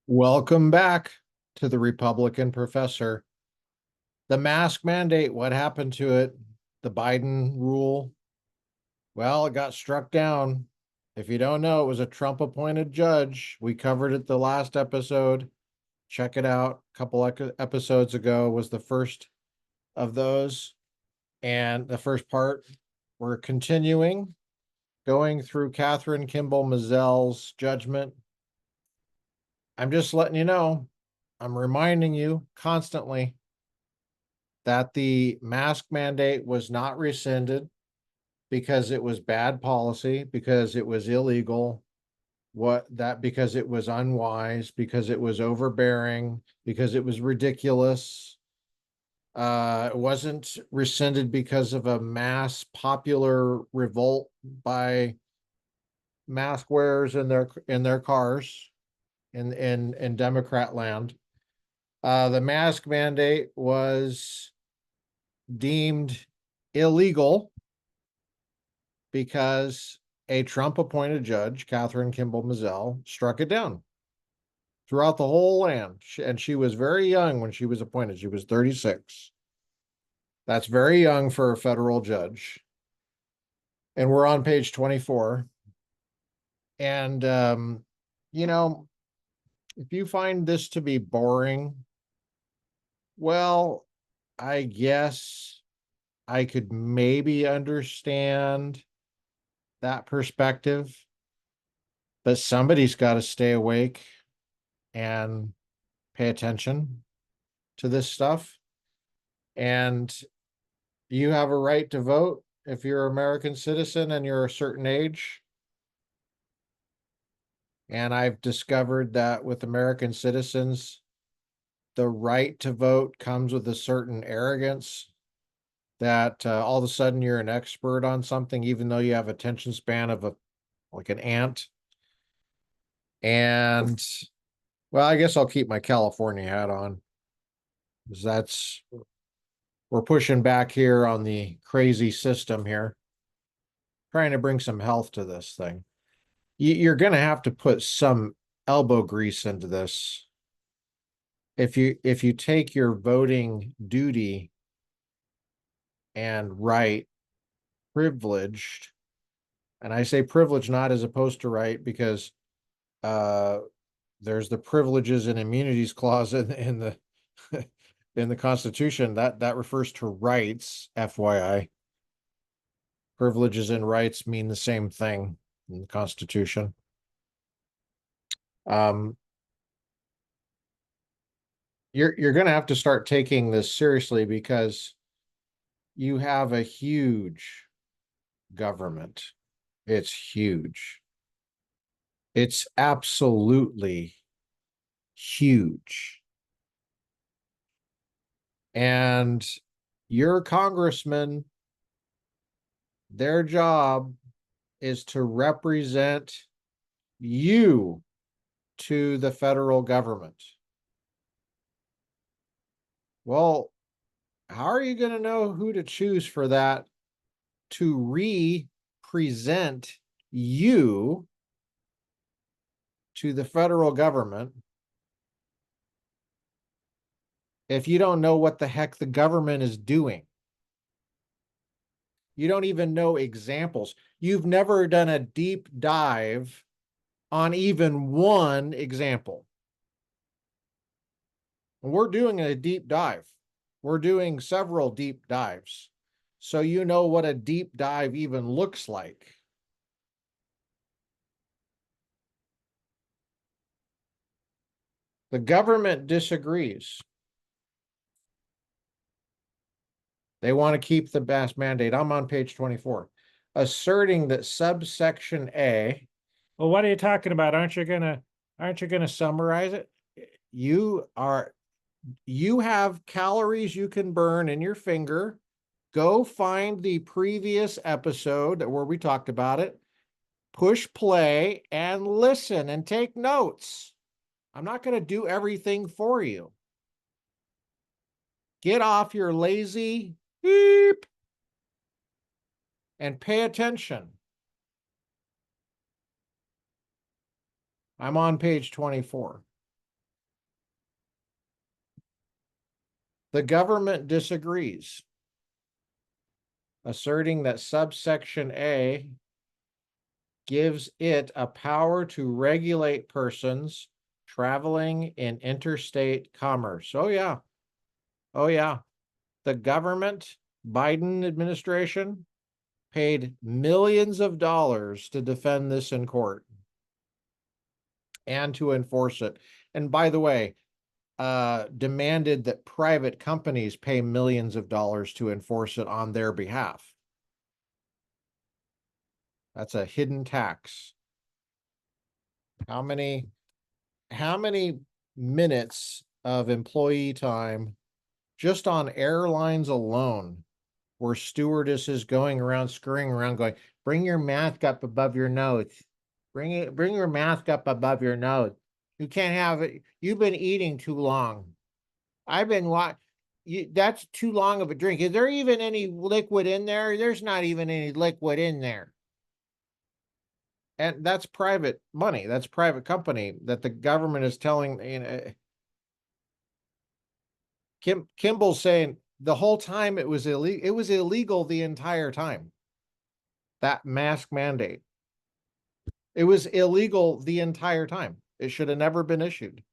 Welcome back to the Republican Professor. The mask mandate, what happened to it? The Biden rule? Well, it got struck down. If you don't know, it was a Trump appointed judge. We covered it the last episode. Check it out. A couple episodes ago was the first of those. And the first part, we're continuing going through Kathryn Kimball Mizelle's judgment. I'm just letting you know, I'm reminding you constantly that the mask mandate was not rescinded because it was bad policy, because it was illegal, because it was unwise, because it was overbearing, because it was ridiculous. It wasn't rescinded because of a mass popular revolt by mask wearers in their cars in Democrat land. The mask mandate was deemed illegal because a Trump appointed judge, Kathryn Kimball Mizelle, struck it down throughout the whole land. And she was very young when she was appointed. She was 36. That's very young for a federal judge. And we're on page 24. And, if you find this to be boring, well, I guess I could maybe understand that perspective, but somebody's got to stay awake and pay attention to this stuff. And you have a right to vote if you're an American citizen and you're a certain age. And I've discovered that with American citizens, the right to vote comes with a certain arrogance that all of a sudden you're an expert on something, even though you have attention span of like an ant. And well, I guess I'll keep my California hat on, because we're pushing back here on the crazy system here, trying to bring some health to this thing. You're going to have to put some elbow grease into this. If you take your voting duty and right privileged, and I say privilege not as opposed to right, because there's the privileges and immunities clause in the in the Constitution that refers to rights, FYI. Privileges and rights mean the same thing in the Constitution. You're going to have to start taking this seriously, because you have a huge government. It's huge. It's absolutely huge. And your congressman, their job is to represent you to the federal government. Well, how are you going to know who to choose for that to represent you to the federal government if you don't know what the heck the government is doing? You don't even know examples. You've never done a deep dive on even one example. We're doing a deep dive. We're doing several deep dives, so you know what a deep dive even looks like. The government disagrees. They want to keep the mask mandate. I'm on page 24, asserting that subsection A. Well, what are you talking about? Aren't you gonna summarize it? You have calories you can burn in your finger. Go find the previous episode where we talked about it. Push play and listen and take notes. I'm not going to do everything for you. Get off your lazy beep and pay attention. I'm on page 24. The government disagrees, asserting that subsection A gives it a power to regulate persons traveling in interstate commerce. Oh, yeah. Oh, yeah. The government, Biden administration, paid millions of dollars to defend this in court and to enforce it. And by the way, demanded that private companies pay millions of dollars to enforce it on their behalf. That's a hidden tax. How many minutes of employee time just on airlines alone where stewardesses going around, scurrying around going, bring your mask up above your nose. Bring your mask up above your nose. You can't have it. You've been eating too long. I've been that's too long of a drink. Is there even any liquid in there? There's not even any liquid in there. And that's private money. That's private company that the government is telling. Kimball's saying the whole time it was illegal. It was illegal the entire time. That mask mandate. It was illegal the entire time. It should have never been issued.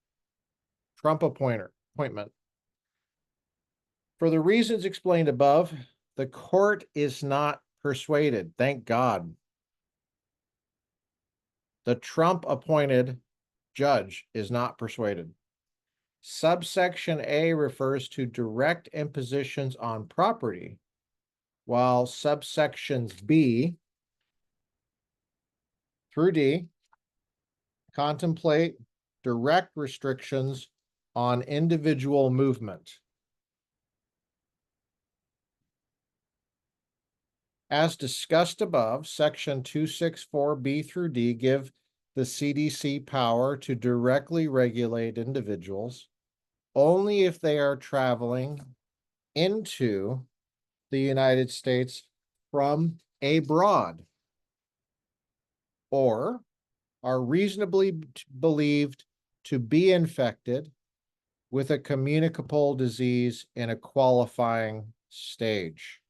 Trump appointment. For the reasons explained above, the court is not persuaded. Thank God. The Trump appointed judge is not persuaded. Subsection A refers to direct impositions on property, while subsections B through D contemplate direct restrictions on individual movement. As discussed above, section 264B through D give the CDC power to directly regulate individuals only if they are traveling into the United States from abroad or are reasonably believed to be infected with a communicable disease in a qualifying stage.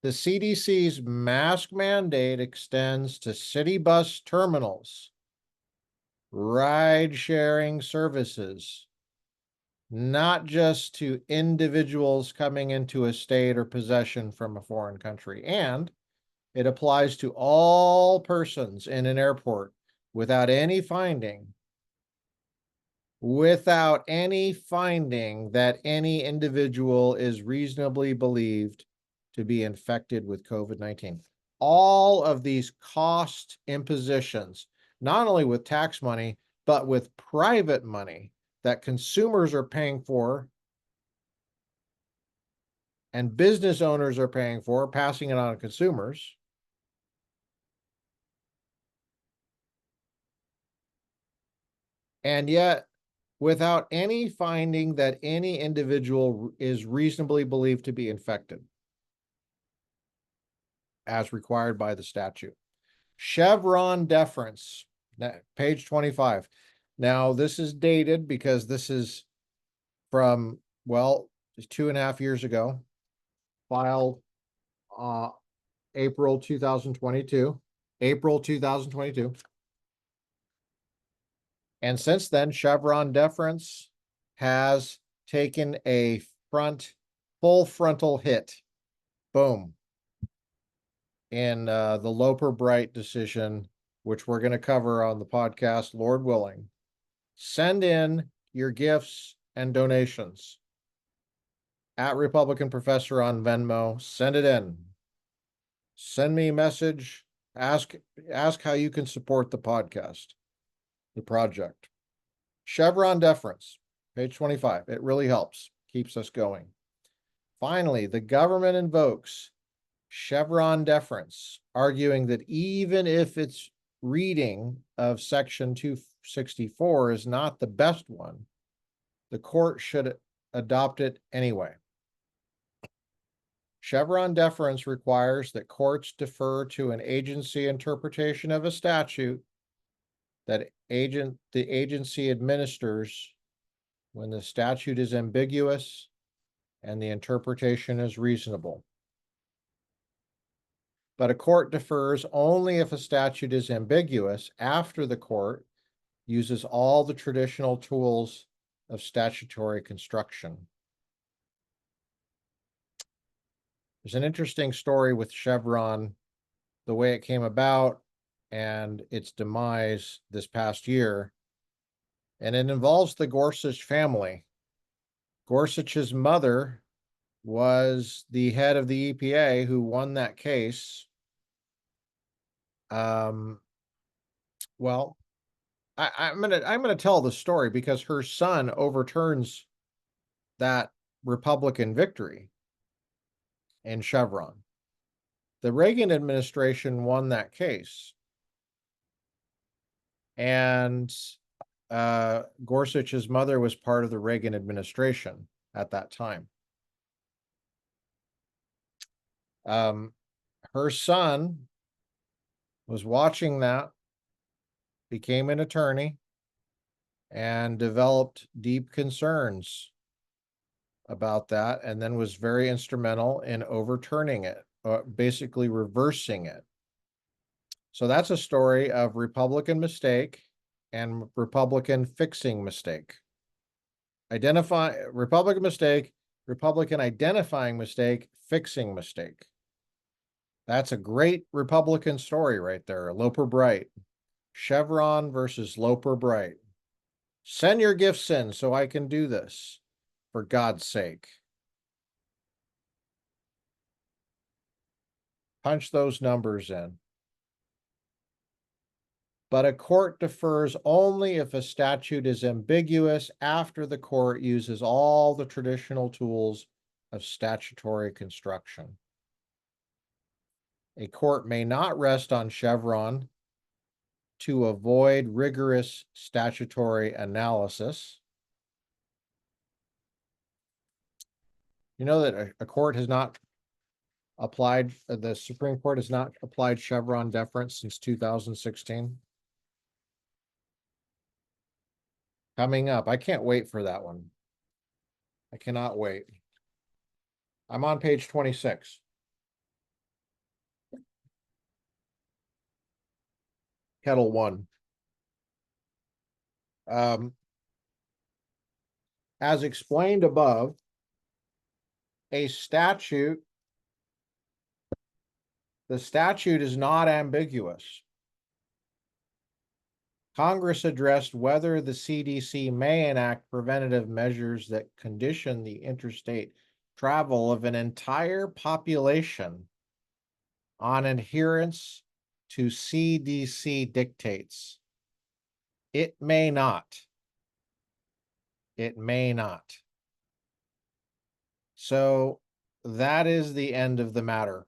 The CDC's mask mandate extends to city bus terminals, ride-sharing services, not just to individuals coming into a state or possession from a foreign country. And it applies to all persons in an airport without any finding that any individual is reasonably believed to be infected with COVID-19. All of these cost impositions, not only with tax money, but with private money that consumers are paying for and business owners are paying for, passing it on to consumers. And yet, without any finding that any individual is reasonably believed to be infected, as required by the statute. Chevron deference, page 25. Now, this is dated because this is from, well, just 2.5 years ago, filed April 2022. And since then, Chevron deference has taken a full frontal hit. Boom. In the Loper Bright decision, which we're going to cover on the podcast, Lord willing. Send in your gifts and donations at Republican Professor on Venmo. Send it in. Send me a message. Ask how you can support the podcast, the project. Chevron deference, page 25. It really helps, keeps us going. Finally, the government invokes Chevron deference, arguing that even if its reading of section 264 is not the best one, the court should adopt it anyway. Chevron deference requires that courts defer to an agency interpretation of a statute that the agency administers when the statute is ambiguous and the interpretation is reasonable. But a court defers only if a statute is ambiguous after the court uses all the traditional tools of statutory construction. There's an interesting story with Chevron, the way it came about and its demise this past year, and it involves the Gorsuch family. Gorsuch's mother was the head of the EPA who won that case. Well, I'm gonna tell the story because her son overturns that Republican victory in Chevron. The Reagan administration won that case, and Gorsuch's mother was part of the Reagan administration at that time. Her son was watching that, became an attorney, and developed deep concerns about that, and then was very instrumental in overturning it, basically reversing it. So that's a story of Republican mistake and Republican fixing mistake. Republican mistake, Republican identifying mistake, fixing mistake. That's a great Republican story right there. Loper Bright. Chevron versus Loper Bright. Send your gifts in so I can do this, for God's sake. Punch those numbers in. But a court defers only if a statute is ambiguous after the court uses all the traditional tools of statutory construction. A court may not rest on Chevron to avoid rigorous statutory analysis. You know that a court has not applied, the Supreme Court has not applied Chevron deference since 2016. Coming up. I can't wait for that one. I cannot wait. I'm on page 26. Kettle 1. As explained above, the statute is not ambiguous. Congress addressed whether the CDC may enact preventative measures that condition the interstate travel of an entire population on adherence to CDC dictates. It may not. It may not. So that is the end of the matter.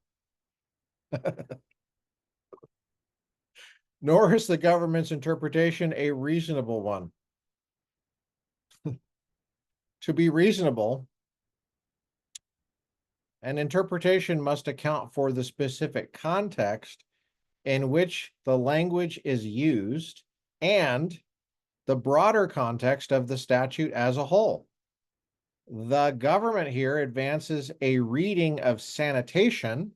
Nor is the government's interpretation a reasonable one. To be reasonable, an interpretation must account for the specific context in which the language is used and the broader context of the statute as a whole. The government here advances a reading of sanitation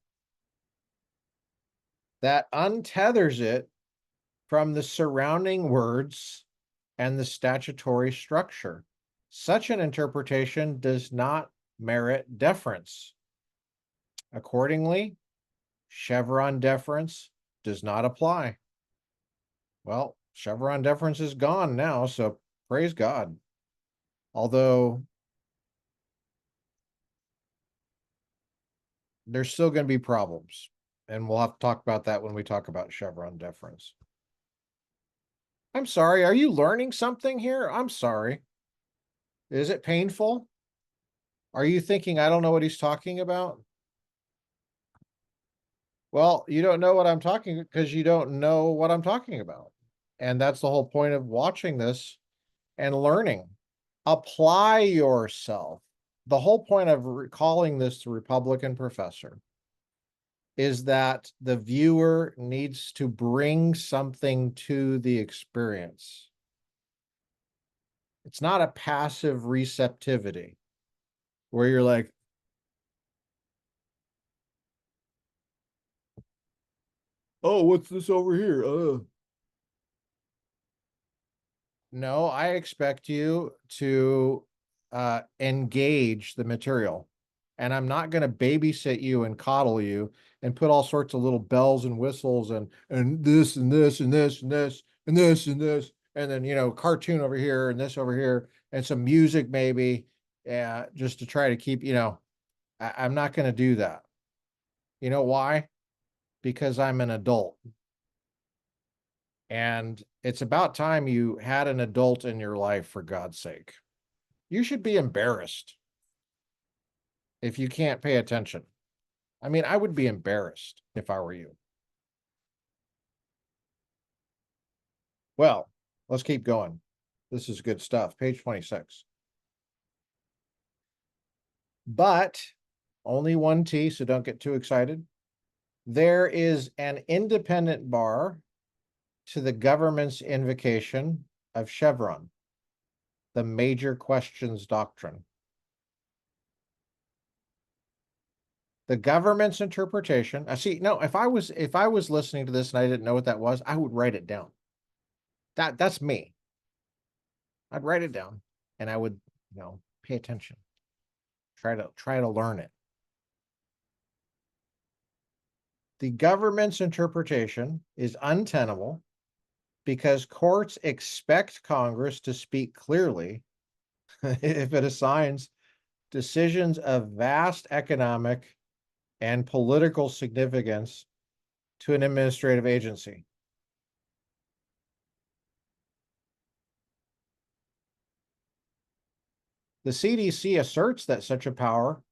that untethers it from the surrounding words and the statutory structure. Such an interpretation does not merit deference. Accordingly, Chevron deference does not apply. Well, Chevron deference is gone now, so praise God. Although there's still going to be problems, and we'll have to talk about that when we talk about Chevron deference. I'm sorry, are you learning something here? I'm sorry. Is it painful? Are you thinking I don't know what he's talking about? Well, you don't know what I'm talking because you don't know what I'm talking about. And that's the whole point of watching this and learning. Apply yourself. The whole point of calling this the Republican professor is that the viewer needs to bring something to the experience. It's not a passive receptivity where you're like, oh, what's this over here? No, I expect you to engage the material. And I'm not going to babysit you and coddle you and put all sorts of little bells and whistles and this and this and this and this and this and this and then cartoon over here and this over here and some music maybe, just to try to keep, I'm not going to do that. You know why? Because I'm an adult. And it's about time you had an adult in your life, for God's sake. You should be embarrassed if you can't pay attention. I mean, I would be embarrassed if I were you. Well, let's keep going. This is good stuff. Page 26. But only one T, so don't get too excited. There is an independent bar to the government's invocation of Chevron, the major questions doctrine. The government's interpretation. I see. No, if I was listening to this and I didn't know what that was, I would write it down. That's me. I'd write it down and I would, pay attention. Try to learn it. The government's interpretation is untenable because courts expect Congress to speak clearly if it assigns decisions of vast economic and political significance to an administrative agency. The CDC asserts that such a power,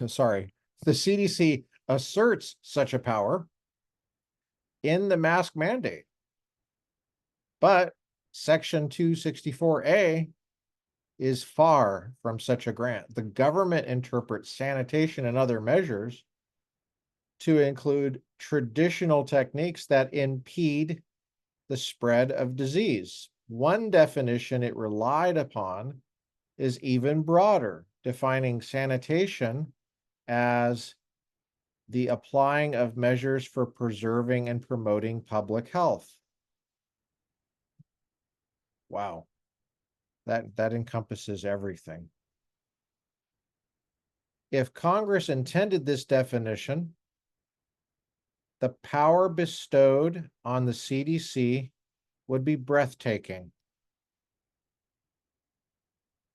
sorry, the CDC asserts such a power in the mask mandate. But Section 264A is far from such a grant. The government interprets sanitation and other measures to include traditional techniques that impede the spread of disease. One definition it relied upon is even broader, defining sanitation as the applying of measures for preserving and promoting public health. Wow. That encompasses everything. If Congress intended this definition, the power bestowed on the CDC would be breathtaking.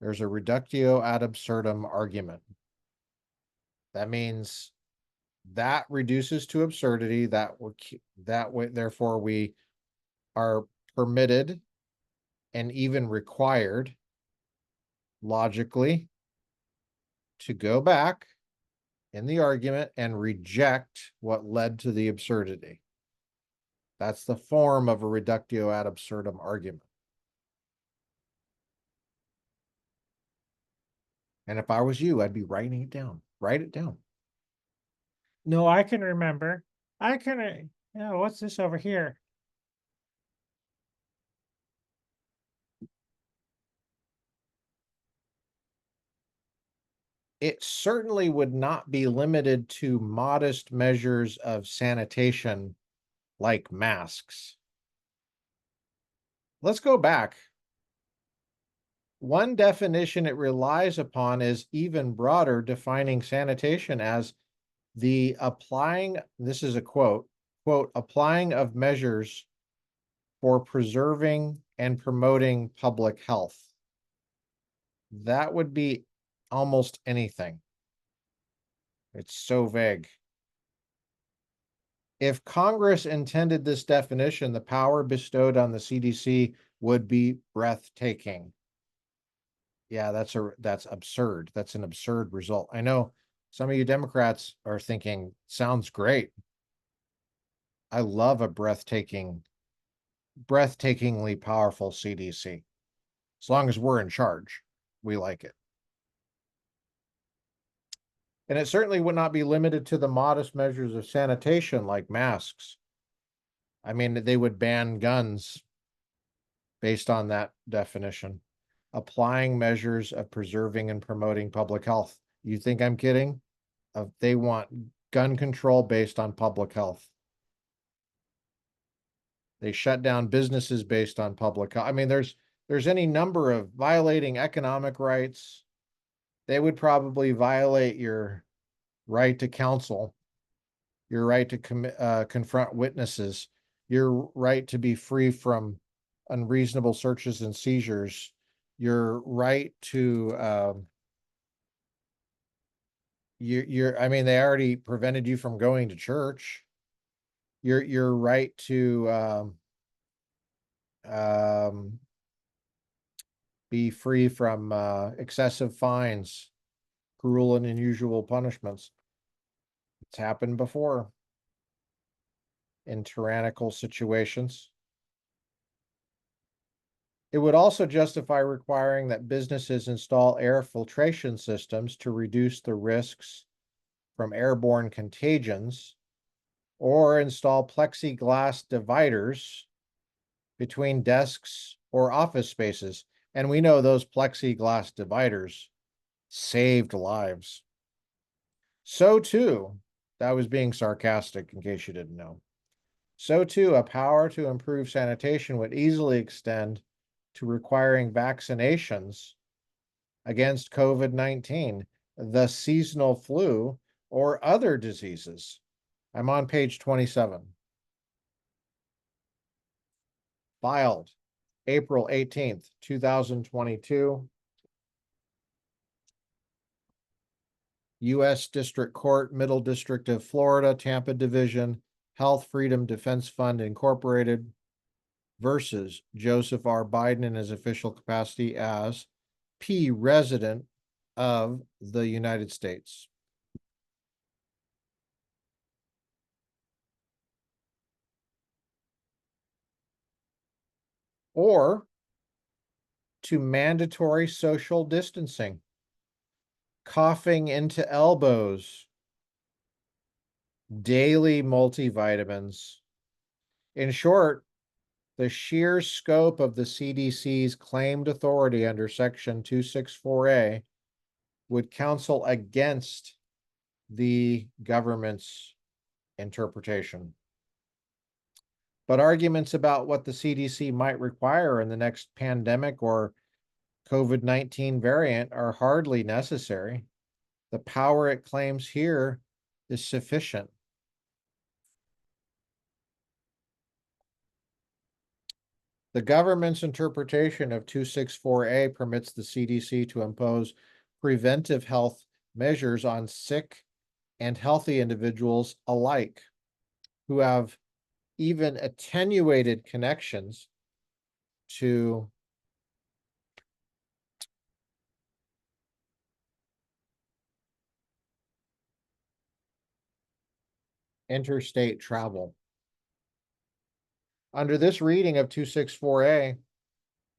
There's a reductio ad absurdum argument. That means that reduces to absurdity. That way, therefore, we are permitted and even required logically to go back in the argument and reject what led to the absurdity. That's the form of a reductio ad absurdum argument. And if I was you, I'd be writing it down. Write it down. No, I can remember. I can, what's this over here? It certainly would not be limited to modest measures of sanitation like masks. Let's go back. One definition it relies upon is even broader, defining sanitation as the applying, this is a quote, applying of measures for preserving and promoting public health. That would be almost anything. It's so vague. If Congress intended this definition, the power bestowed on the CDC would be breathtaking. Yeah, that's absurd. That's an absurd result. I know some of you Democrats are thinking, sounds great. I love a breathtakingly powerful CDC. As long as we're in charge, we like it. And it certainly would not be limited to the modest measures of sanitation like masks. I mean, they would ban guns based on that definition. applying measures of preserving and promoting public health. You think I'm kidding? They want gun control based on public health. They shut down businesses based on public health. I mean, there's any number of violating economic rights. They would probably violate your right to counsel, your right to confront witnesses, your right to be free from unreasonable searches and seizures, your right to I mean, they already prevented you from going to church. Your right to be free from excessive fines, cruel and unusual punishments. It's happened before in tyrannical situations. It would also justify requiring that businesses install air filtration systems to reduce the risks from airborne contagions, or install plexiglass dividers between desks or office spaces. And we know those plexiglass dividers saved lives. So too, that was being sarcastic in case you didn't know. So too, a power to improve sanitation would easily extend to requiring vaccinations against COVID-19, the seasonal flu, or other diseases. I'm on page 27. Filed April 18th, 2022. U.S. District Court, Middle District of Florida, Tampa Division, Health Freedom Defense Fund Incorporated versus Joseph R. Biden in his official capacity as P. Resident of the United States. Or to mandatory social distancing, coughing into elbows, daily multivitamins. In short, the sheer scope of the CDC's claimed authority under Section 264A would counsel against the government's interpretation. But arguments about what the CDC might require in the next pandemic or COVID-19 variant are hardly necessary. The power it claims here is sufficient. The government's interpretation of 264A permits the CDC to impose preventive health measures on sick and healthy individuals alike who have even attenuated connections to interstate travel. Under this reading of 264A,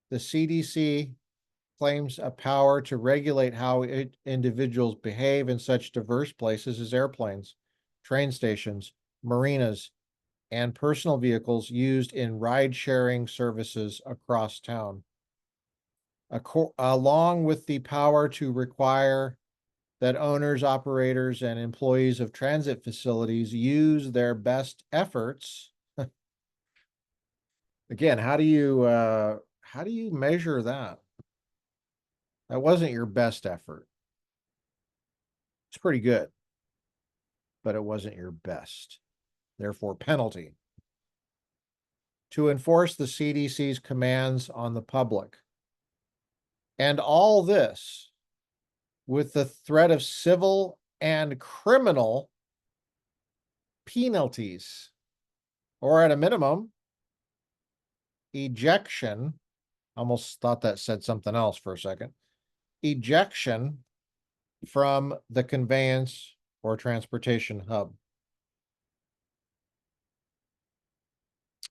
the CDC claims a power to regulate how individuals behave in such diverse places as airplanes, train stations, marinas, and personal vehicles used in ride-sharing services across town, along with the power to require that owners, operators, and employees of transit facilities use their best efforts. Again, how do you measure that? That wasn't your best effort. It's pretty good, but it wasn't your best. Therefore, penalty. To enforce the CDC's commands on the public. And all this with the threat of civil and criminal penalties, or at a minimum, ejection. Almost thought that said something else for a second. Ejection from the conveyance or transportation hub.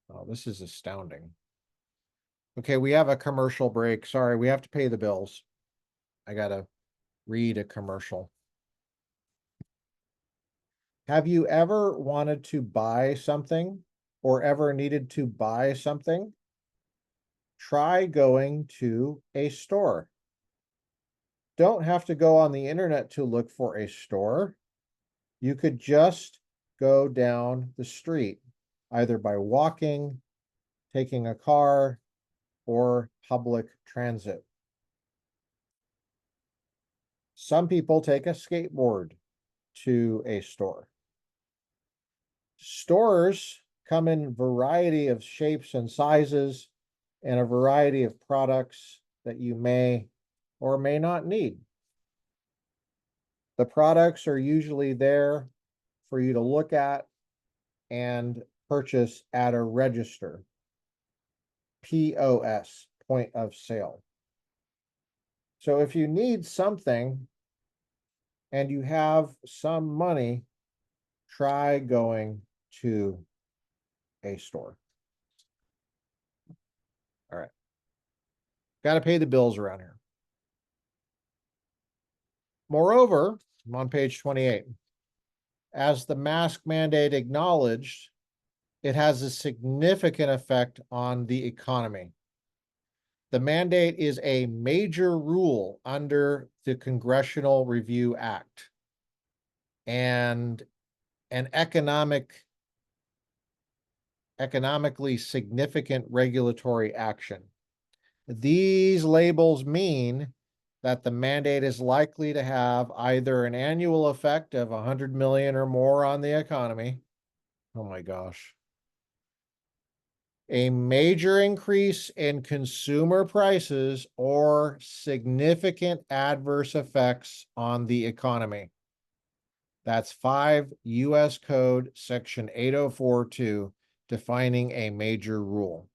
Oh, this is astounding. Okay, we have a commercial break. Sorry, we have to pay the bills. I gotta read a commercial. Have you ever wanted to buy something or ever needed to buy something try going to a store. Don't have to go on the internet to look for a store. You could just go down the street, either by walking, taking a car, or public transit. Some people take a skateboard to a store. Stores come in a variety of shapes and sizes and a variety of products that you may or may not need. The products are usually there for you to look at and purchase at a register, POS, point of sale. So if you need something and you have some money, try going to a store. All right. Got to pay the bills around here. Moreover, I'm on page 28. As the mask mandate acknowledged, it has a significant effect on the economy. The mandate is a major rule under the Congressional Review Act and an economically significant regulatory action. These labels mean that the mandate is likely to have either an annual effect of 100 million or more on the economy. Oh my gosh. A major increase in consumer prices or significant adverse effects on the economy. That's 5 U.S. Code Section 8042, defining a major rule.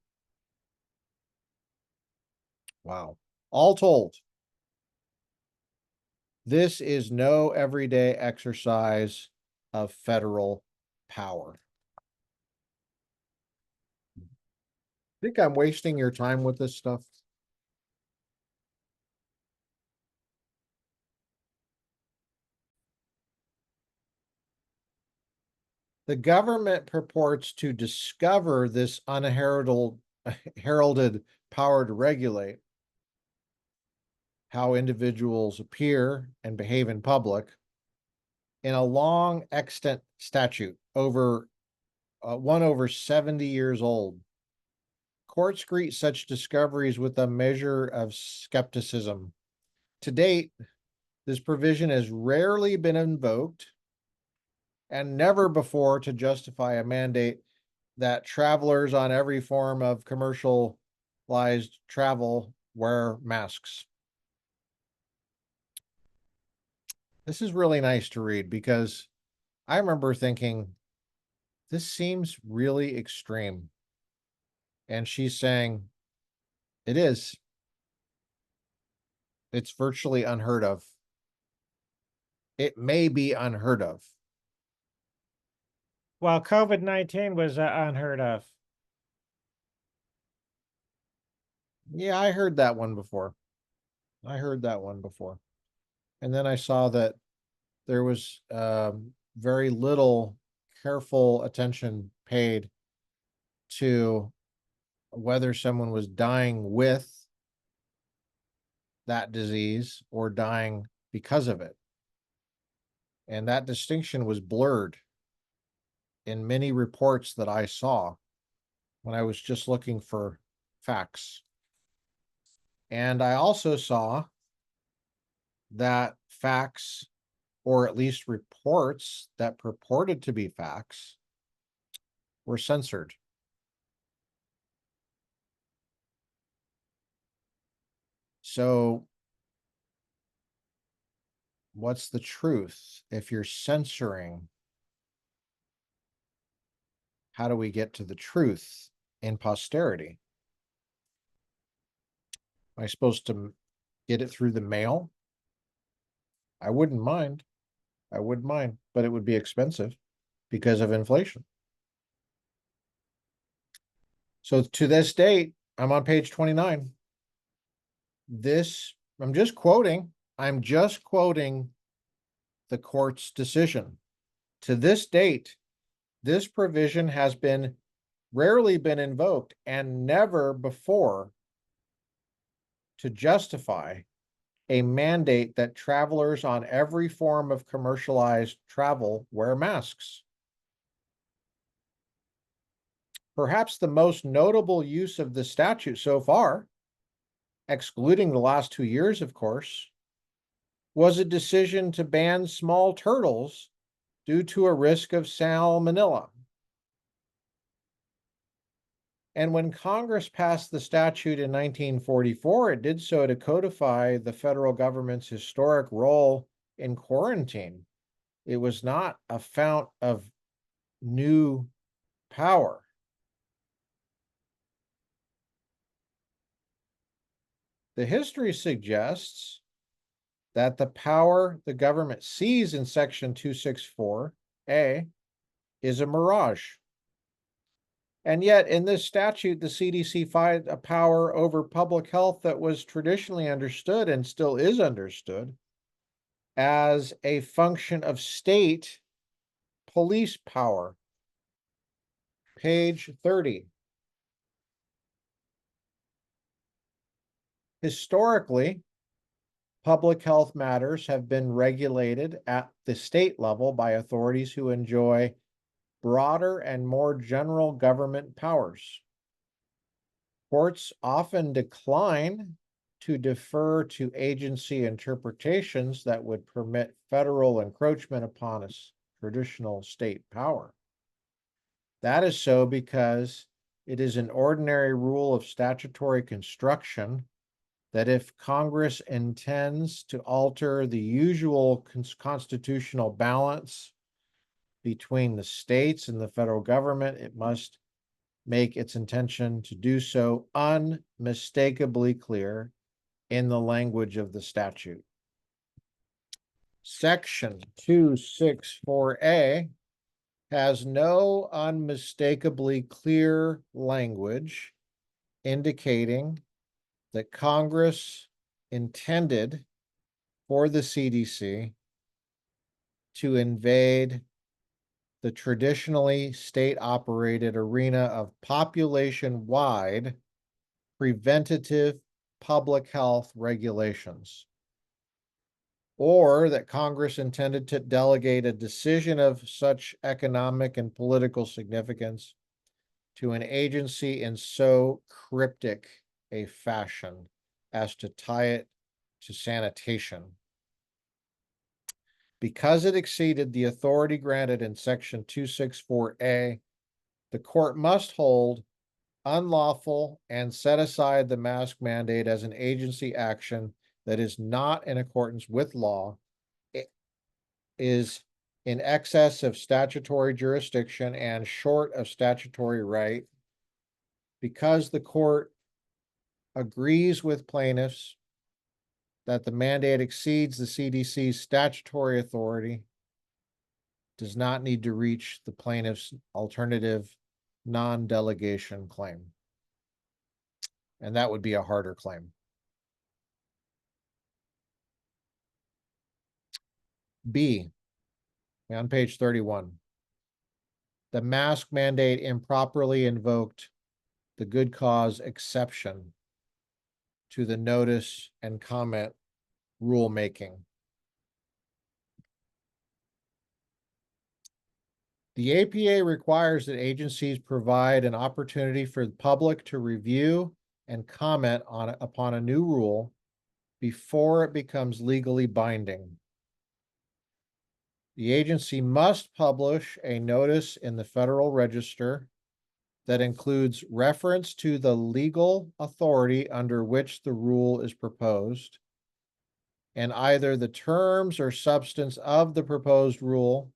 Wow. All told, this is no everyday exercise of federal power. Think I'm wasting your time with this stuff? The government purports to discover this unheralded power to regulate how individuals appear and behave in public in a long extant statute over 70 years old. Courts greet such discoveries with a measure of skepticism. To date, this provision has rarely been invoked and never before to justify a mandate that travelers on every form of commercialized travel wear masks. This is really nice to read because I remember thinking, this seems really extreme. And she's saying, it is. It's virtually unheard of. It may be unheard of. Well, COVID-19 was unheard of. Yeah, I heard that one before. And then I saw that there was very little careful attention paid to whether someone was dying with that disease or dying because of it. And that distinction was blurred in many reports that I saw when I was just looking for facts. And I also saw that facts, or at least reports that purported to be facts, were censored. So what's the truth? If you're censoring, how do we get to the truth in posterity? Am I supposed to get it through the mail? I wouldn't mind. But it would be expensive because of inflation. So to this date, I'm on page 29. I'm just quoting the court's decision. To this date, this provision has rarely been invoked and never before to justify a mandate that travelers on every form of commercialized travel wear masks. Perhaps the most notable use of the statute so far, excluding the last 2 years, of course, was a decision to ban small turtles due to a risk of salmonella. And when Congress passed the statute in 1944, it did so to codify the federal government's historic role in quarantine. It was not a fount of new power. The history suggests that the power the government sees in Section 264A is a mirage. And yet, in this statute, the CDC finds a power over public health that was traditionally understood and still is understood as a function of state police power. Page 30. Historically, public health matters have been regulated at the state level by authorities who enjoy broader and more general government powers. Courts often decline to defer to agency interpretations that would permit federal encroachment upon a traditional state power. That is so because it is an ordinary rule of statutory construction that if Congress intends to alter the usual constitutional balance between the states and the federal government, it must make its intention to do so unmistakably clear in the language of the statute. Section 264A has no unmistakably clear language indicating that Congress intended for the CDC to invade the traditionally state-operated arena of population-wide preventative public health regulations, or that Congress intended to delegate a decision of such economic and political significance to an agency in so cryptic a fashion as to tie it to sanitation. Because it exceeded the authority granted in Section 264A, the court must hold unlawful and set aside the mask mandate as an agency action that is not in accordance with law, it is in excess of statutory jurisdiction and short of statutory right. Because the court agrees with plaintiffs that the mandate exceeds the CDC's statutory authority, does not need to reach the plaintiff's alternative non-delegation claim. And that would be a harder claim. B, on page 31. The mask mandate improperly invoked the good cause exception to the notice and comment rulemaking. The APA requires that agencies provide an opportunity for the public to review and comment upon a new rule before it becomes legally binding. The agency must publish a notice in the Federal Register that includes reference to the legal authority under which the rule is proposed, and either the terms or substance of the proposed rule,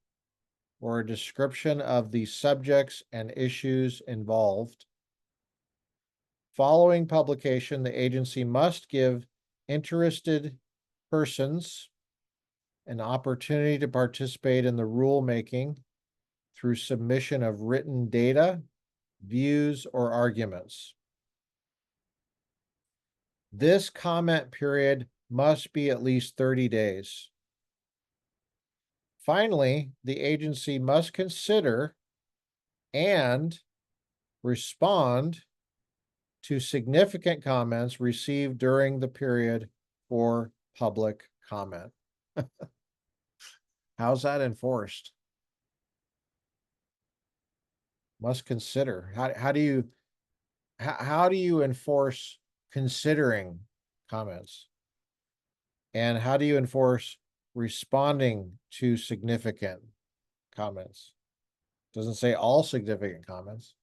or a description of the subjects and issues involved. Following publication, the agency must give interested persons an opportunity to participate in the rulemaking through submission of written data, views, or arguments. This comment period must be at least 30 days. Finally, the agency must consider and respond to significant comments received during the period for public comment. How's that enforced? Must consider. How do you enforce considering comments? And how do you enforce responding to significant comments? Doesn't say all significant comments.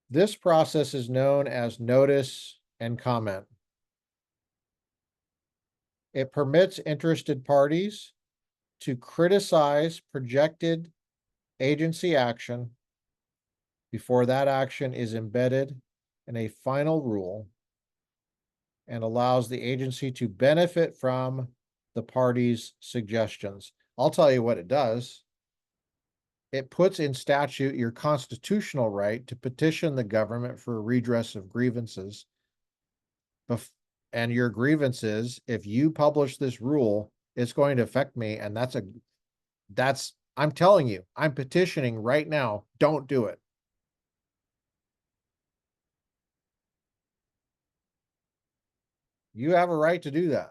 This process is known as notice and comment. It permits interested parties to criticize projected agency action before that action is embedded in a final rule, and allows the agency to benefit from the party's suggestions. I'll tell you what it does. It puts in statute your constitutional right to petition the government for a redress of grievances. And your grievances, if you publish this rule, it's going to affect me. And I'm telling you, I'm petitioning right now. Don't do it. You have a right to do that.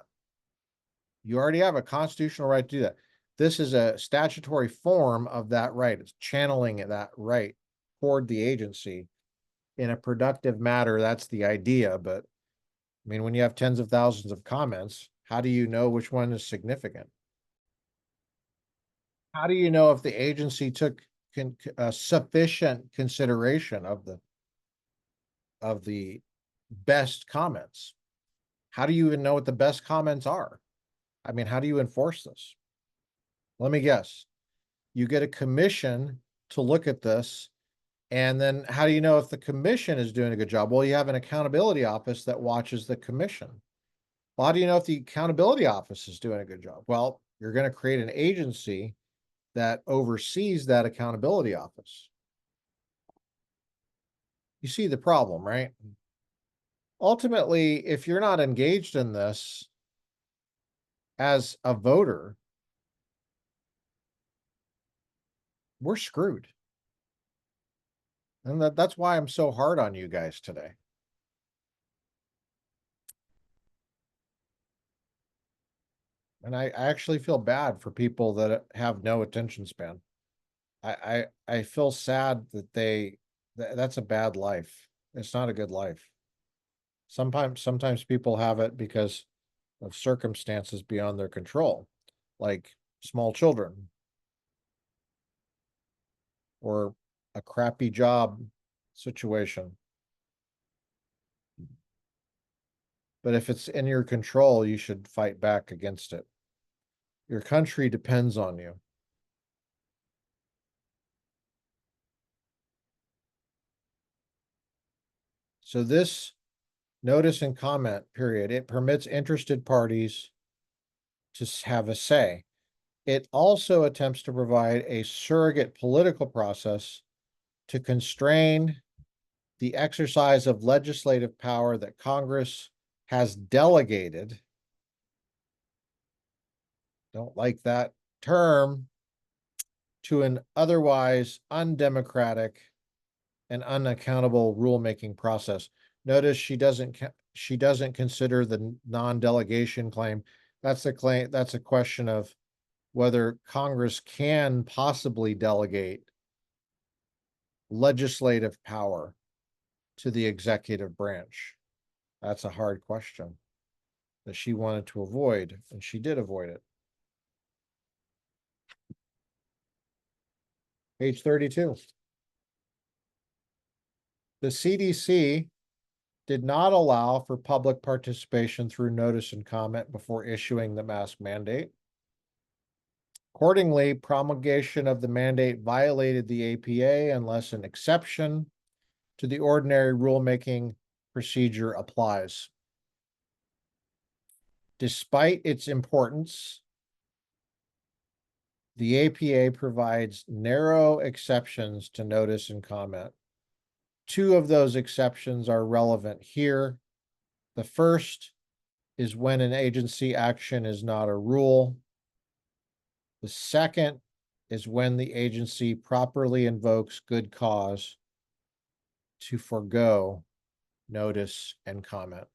You already have a constitutional right to do that. This is a statutory form of that right. It's channeling that right toward the agency in a productive manner. That's the idea. But I mean, when you have tens of thousands of comments, how do you know which one is significant? How do you know if the agency took sufficient consideration of the best comments? How do you even know what the best comments are? I mean, how do you enforce this? Let me guess. You get a commission to look at this. And then how do you know if the commission is doing a good job? Well, you have an accountability office that watches the commission. Well, how do you know if the accountability office is doing a good job? Well, you're going to create an agency that oversees that accountability office. You see the problem, right? Ultimately, if you're not engaged in this as a voter, we're screwed. And that's why I'm so hard on you guys today. And I actually feel bad for people that have no attention span. I feel sad that that's a bad life. It's not a good life. Sometimes people have it because of circumstances beyond their control, like small children or a crappy job situation. But if it's in your control, you should fight back against it. Your country depends on you. So this notice and comment period, it permits interested parties to have a say. It also attempts to provide a surrogate political process to constrain the exercise of legislative power that Congress has delegated. Don't like that term. To an otherwise undemocratic and unaccountable rulemaking process. Notice she doesn't consider the non-delegation claim. That's a claim. That's a question of whether Congress can possibly delegate legislative power to the executive branch. That's a hard question that she wanted to avoid, and she did avoid it. Page 32. The CDC did not allow for public participation through notice and comment before issuing the mask mandate. Accordingly, promulgation of the mandate violated the APA unless an exception to the ordinary rulemaking procedure applies. Despite its importance, the APA provides narrow exceptions to notice and comment. Two of those exceptions are relevant here. The first is when an agency action is not a rule. The second is when the agency properly invokes good cause to forego notice and comment.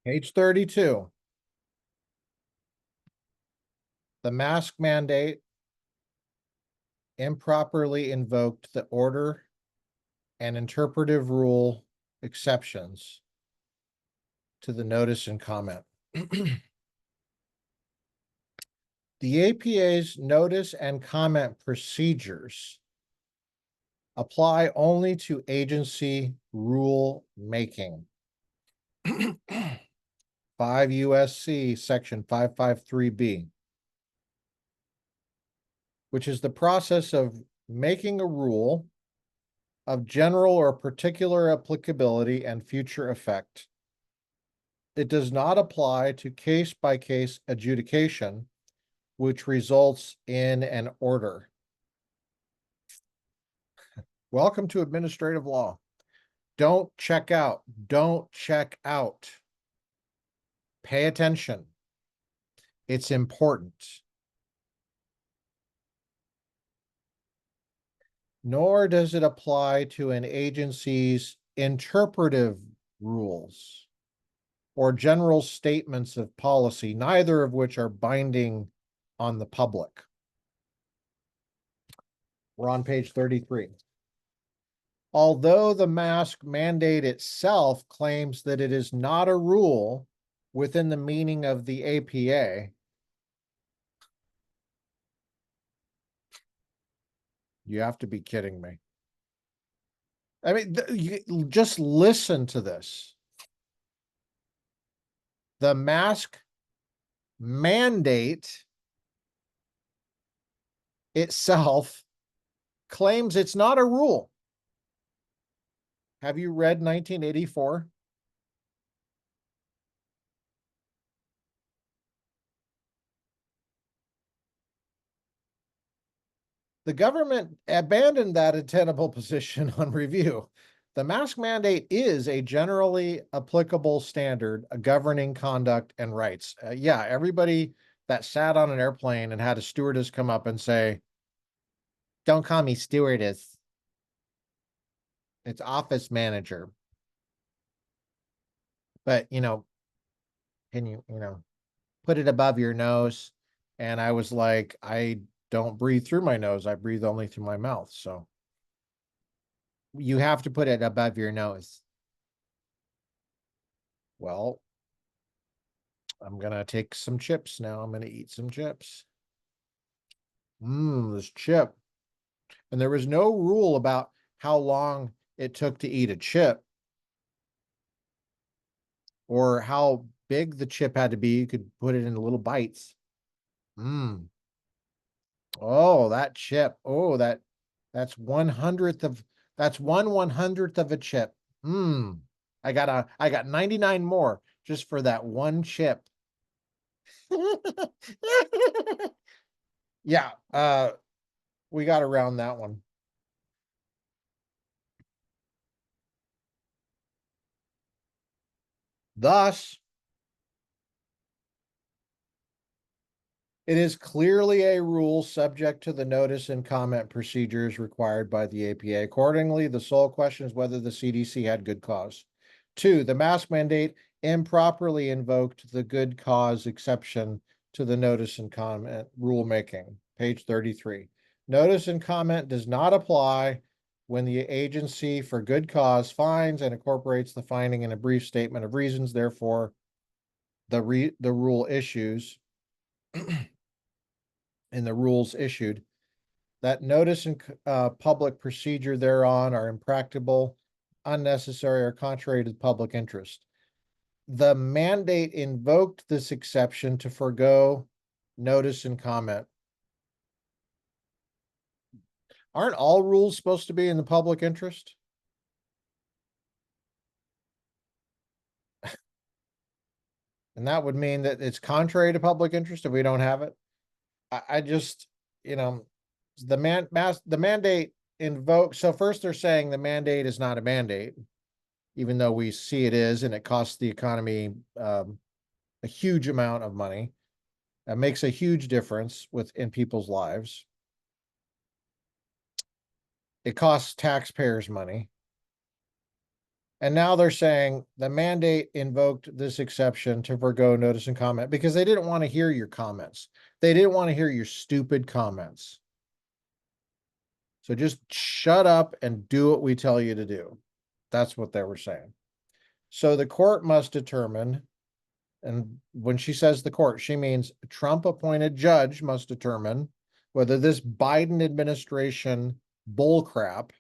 Page 32. The mask mandate improperly invoked the order and interpretive rule exceptions to the notice and comment. The APA's notice and comment procedures apply only to agency rule making. 5 U.S.C. section 553B, which is the process of making a rule of general or particular applicability and future effect. It does not apply to case-by-case adjudication, which results in an order. Welcome to administrative law. Don't check out. Don't check out. Pay attention. It's important. Nor does it apply to an agency's interpretive rules or general statements of policy, neither of which are binding on the public. We're on page 33. Although the mask mandate itself claims that it is not a rule within the meaning of the APA, you have to be kidding me. I mean, you just listen to this. The mask mandate itself claims it's not a rule. Have you read 1984? The government abandoned that untenable position on review. The mask mandate is a generally applicable standard governing conduct and rights. Yeah, everybody that sat on an airplane and had a stewardess come up and say, "Don't call me stewardess. It's office manager." But, can you put it above your nose? And I was like, I don't breathe through my nose. I breathe only through my mouth. So you have to put it above your nose. Well, I'm going to take some chips now. I'm going to eat some chips. This chip. And there was no rule about how long it took to eat a chip or how big the chip had to be. You could put it in little bites. Oh, that chip. Oh, that's 1/100th of that's 1/100th of a chip. I got 99 more just for that one chip. Yeah, we got around that one. Thus, it is clearly a rule subject to the notice and comment procedures required by the APA. Accordingly, the sole question is whether the CDC had good cause. 2, the mask mandate improperly invoked the good cause exception to the notice and comment rulemaking. Page 33. Notice and comment does not apply when the agency for good cause finds and incorporates the finding in a brief statement of reasons. Therefore, the rule issues in the rules issued, that notice and public procedure thereon are impracticable, unnecessary, or contrary to the public interest. The mandate invoked this exception to forego notice and comment. Aren't all rules supposed to be in the public interest? And that would mean that it's contrary to public interest if we don't have it. I just, the mandate invoked. So first they're saying the mandate is not a mandate, even though we see it is, and it costs the economy a huge amount of money. That makes a huge difference in people's lives. It costs taxpayers money. And now they're saying the mandate invoked this exception to forego notice and comment because they didn't want to hear your comments. They didn't want to hear your stupid comments. So just shut up and do what we tell you to do. That's what they were saying. So the court must determine, and when she says the court, she means Trump appointed judge must determine whether this Biden administration bullcrap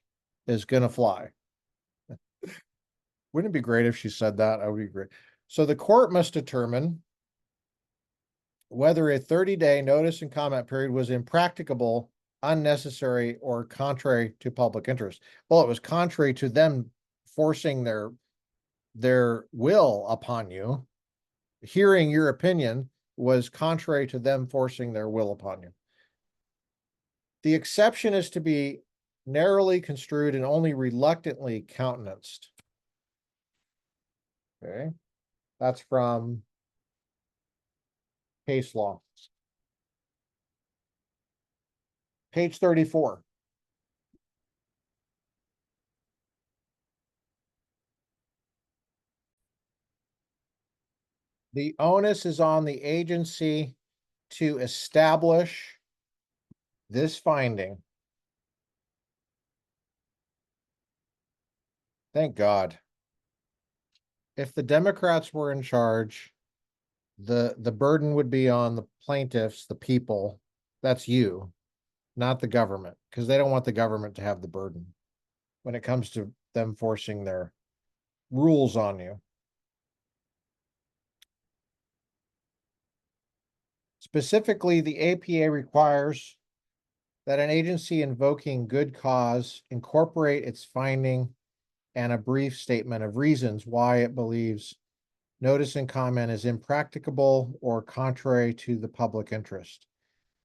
is going to fly. Wouldn't it be great if she said that? I would be great. So the court must determine whether a 30-day notice and comment period was impracticable, unnecessary, or contrary to public interest. Well, it was contrary to them forcing their will upon you. Hearing your opinion was contrary to them forcing their will upon you. The exception is to be narrowly construed and only reluctantly countenanced. Okay, that's from case law. Page 34. The onus is on the agency to establish this finding. Thank God. If the Democrats were in charge, the burden would be on the plaintiffs, the people. That's you, not the government, because they don't want the government to have the burden when it comes to them forcing their rules on you. Specifically, the APA requires that an agency invoking good cause incorporate its finding and a brief statement of reasons why it believes notice and comment is impracticable or contrary to the public interest.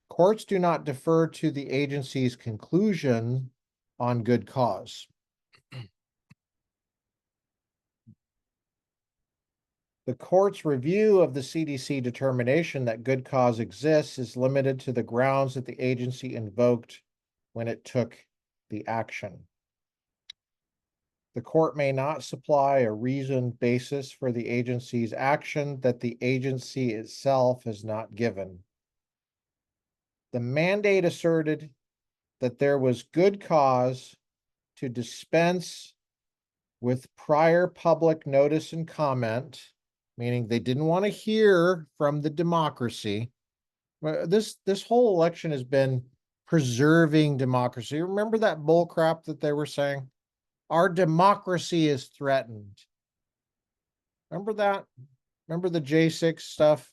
Courts do not defer to the agency's conclusion on good cause. The court's review of the CDC determination that good cause exists is limited to the grounds that the agency invoked when it took the action. The court may not supply a reasoned basis for the agency's action that the agency itself has not given. The mandate asserted that there was good cause to dispense with prior public notice and comment, meaning they didn't want to hear from the democracy. This whole election has been preserving democracy. Remember that bull crap that they were saying? Our democracy is threatened. Remember that? Remember the J6 stuff?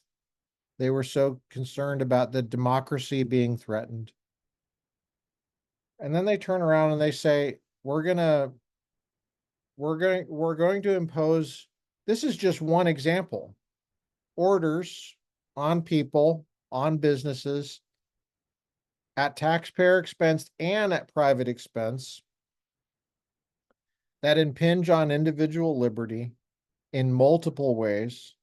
They were so concerned about the democracy being threatened. And then they turn around and they say, we're going to impose, this is just one example, orders on people, on businesses, at taxpayer expense and at private expense that impinge on individual liberty in multiple ways,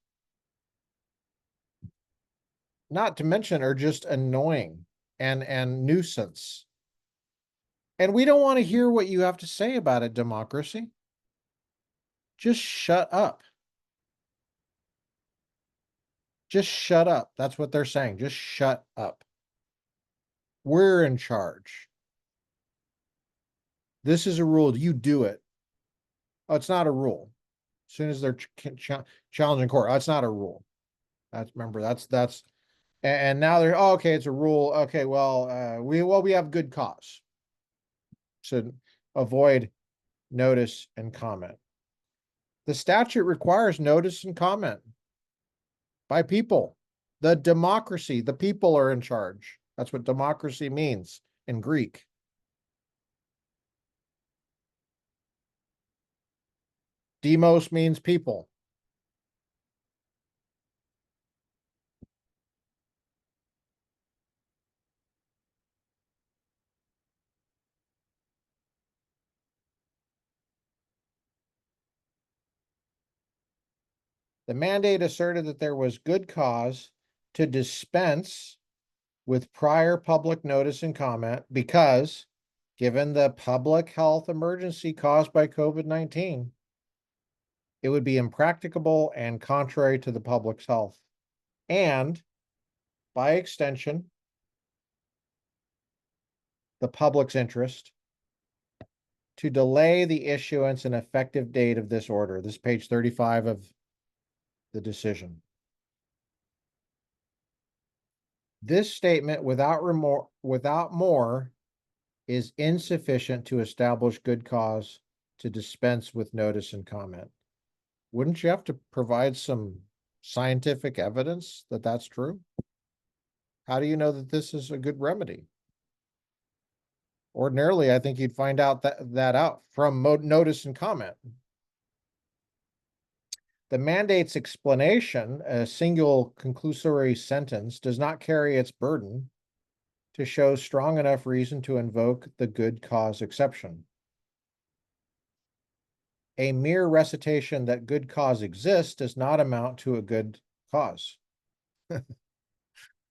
not to mention are just annoying and nuisance. And we don't want to hear what you have to say about it, democracy. Just shut up. Just shut up. That's what they're saying. Just shut up. We're in charge. This is a rule. You do it. Oh, it's not a rule. As soon as they're challenging court, oh, it's not a rule. Remember, that's, and now they're, oh, okay, it's a rule. Okay, well, we have good cause. So avoid notice and comment. The statute requires notice and comment by people. The democracy, the people are in charge. That's what democracy means in Greek. Demos means people. The mandate asserted that there was good cause to dispense with prior public notice and comment because given the public health emergency caused by COVID-19, it would be impracticable and contrary to the public's health, and by extension, the public's interest, to delay the issuance and effective date of this order. This is page 35 of the decision. This statement, without more, is insufficient to establish good cause to dispense with notice and comment. Wouldn't you have to provide some scientific evidence that that's true? How do you know that this is a good remedy? Ordinarily, I think you'd find out that out from notice and comment. The mandate's explanation, a single conclusory sentence, does not carry its burden to show strong enough reason to invoke the good cause exception. A mere recitation that good cause exists does not amount to a good cause.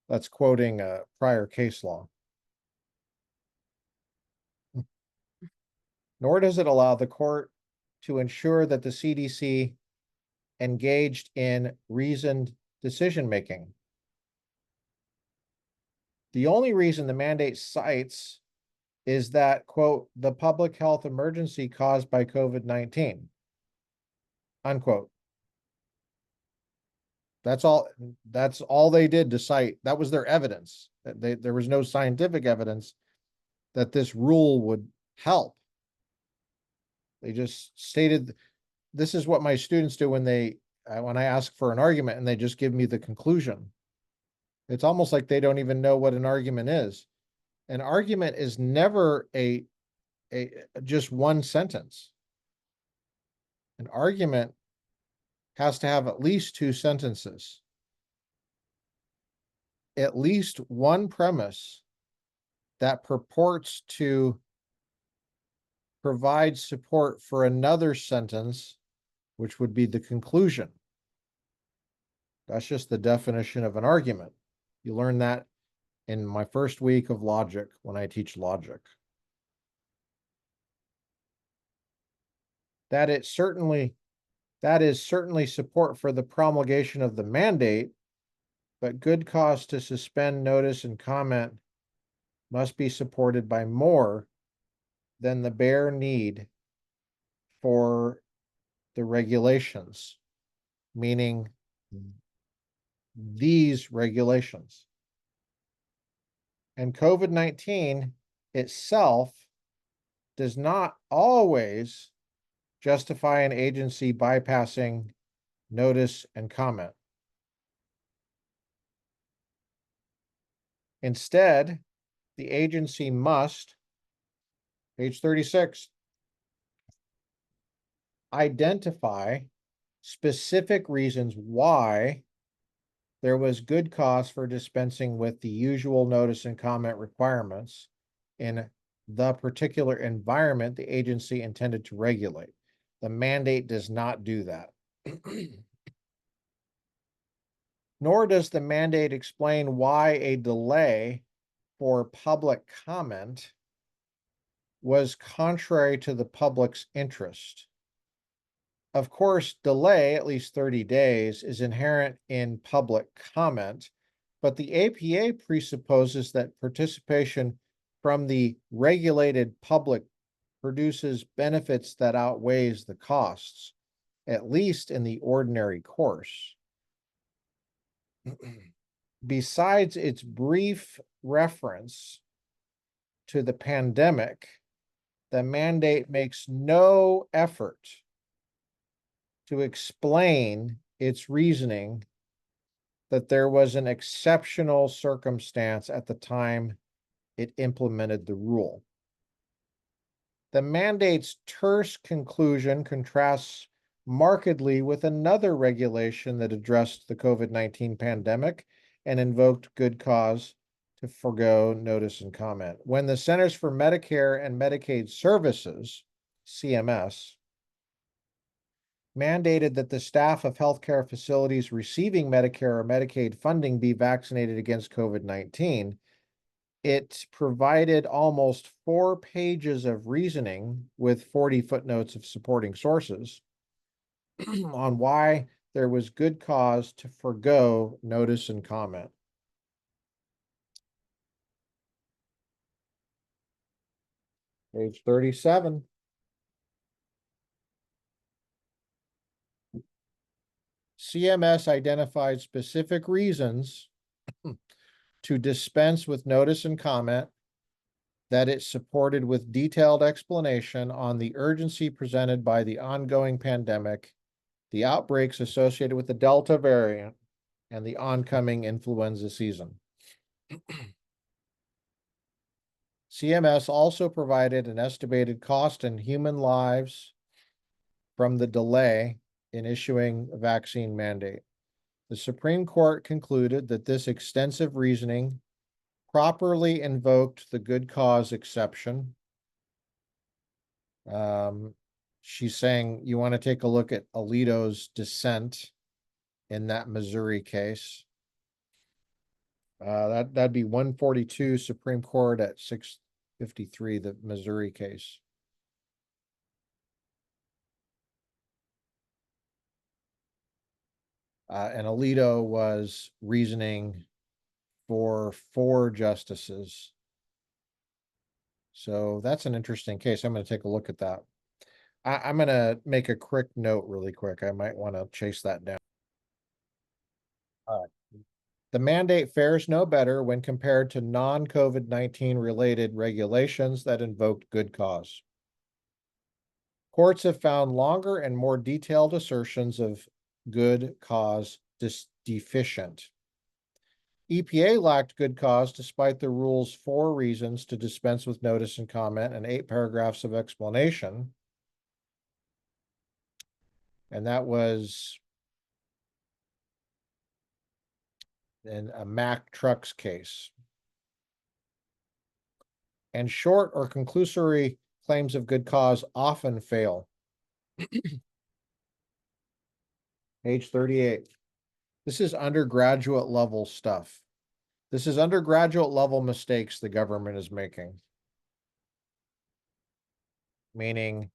That's quoting a prior case law. Nor does it allow the court to ensure that the CDC engaged in reasoned decision-making. The only reason the mandate cites is that, quote, the public health emergency caused by COVID-19, unquote. That's all they did to cite. That was their evidence. There was no scientific evidence that this rule would help. They just stated, this is what my students do when I ask for an argument and they just give me the conclusion. It's almost like they don't even know what an argument is. An argument is never a just one sentence. An argument has to have at least two sentences, at least one premise that purports to provide support for another sentence, which would be the conclusion. That's just the definition of an argument. You learn that in my first week of logic when I teach logic. That is certainly support for the promulgation of the mandate, but good cause to suspend notice and comment must be supported by more than the bare need for the regulations, meaning these regulations. And COVID-19 itself does not always justify an agency bypassing notice and comment. Instead, the agency must, page 36, identify specific reasons why there was good cause for dispensing with the usual notice and comment requirements in the particular environment the agency intended to regulate. The mandate does not do that. Nor does the mandate explain why a delay for public comment was contrary to the public's interest. Of course, delay, at least 30 days, is inherent in public comment, but the APA presupposes that participation from the regulated public produces benefits that outweighs the costs, at least in the ordinary course. Besides its brief reference to the pandemic, the mandate makes no effort to explain its reasoning that there was an exceptional circumstance at the time it implemented the rule. The mandate's terse conclusion contrasts markedly with another regulation that addressed the COVID-19 pandemic and invoked good cause to forego notice and comment. When the Centers for Medicare and Medicaid Services, CMS, mandated that the staff of healthcare facilities receiving Medicare or Medicaid funding be vaccinated against COVID-19, it provided almost 4 pages of reasoning with 40 footnotes of supporting sources on why there was good cause to forgo notice and comment. Page 37. CMS identified specific reasons to dispense with notice and comment that it supported with detailed explanation on the urgency presented by the ongoing pandemic, the outbreaks associated with the Delta variant, and the oncoming influenza season. CMS also provided an estimated cost in human lives from the delay in issuing a vaccine mandate. The Supreme Court concluded that this extensive reasoning properly invoked the good cause exception. She's saying you want to take a look at Alito's dissent in that Missouri case. That'd be 142 Supreme Court at 653, the Missouri case. And Alito was reasoning for 4 justices. So that's an interesting case. I'm going to take a look at that. I'm going to make a quick note really quick. I might want to chase that down. All right. The mandate fares no better when compared to non-COVID-19 related regulations that invoked good cause. Courts have found longer and more detailed assertions of good cause deficient. EPA lacked good cause despite the rule's 4 reasons to dispense with notice and comment and 8 paragraphs of explanation. And that was in a Mack Trucks case. And short or conclusory claims of good cause often fail. Page 38. This is undergraduate level stuff. This is undergraduate level mistakes the government is making. Meaning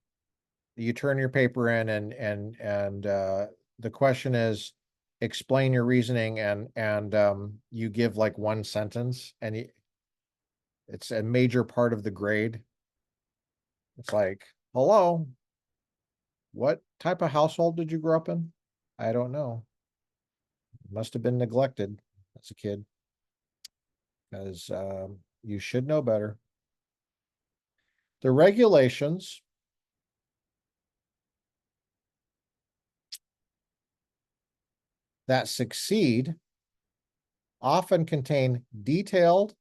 you turn your paper in and the question is explain your reasoning and you give like 1 sentence and it's a major part of the grade. It's like, hello, what type of household did you grow up in? I don't know. Must have been neglected as a kid, because you should know better. The regulations that succeed often contain detailed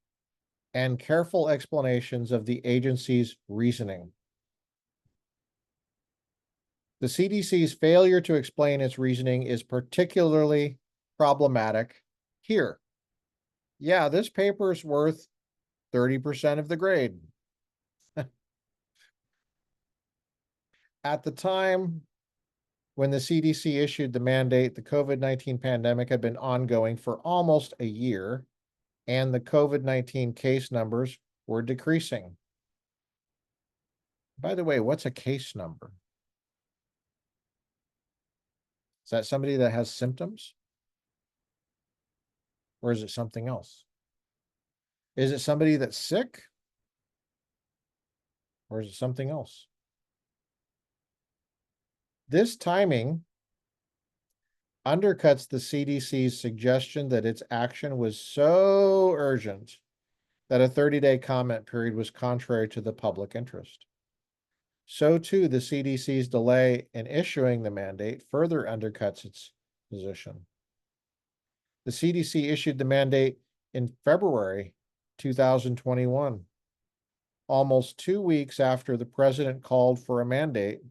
and careful explanations of the agency's reasoning. The CDC's failure to explain its reasoning is particularly problematic here. Yeah, this paper's worth 30% of the grade. At the time when the CDC issued the mandate, the COVID-19 pandemic had been ongoing for almost a year, and the COVID-19 case numbers were decreasing. By the way, what's a case number? Is that somebody that has symptoms? Or is it something else? Is it somebody that's sick? Or is it something else? This timing undercuts the CDC's suggestion that its action was so urgent that a 30-day comment period was contrary to the public interest. So too, the CDC's delay in issuing the mandate further undercuts its position. The CDC issued the mandate in February 2021, almost 2 weeks after the president called for a mandate,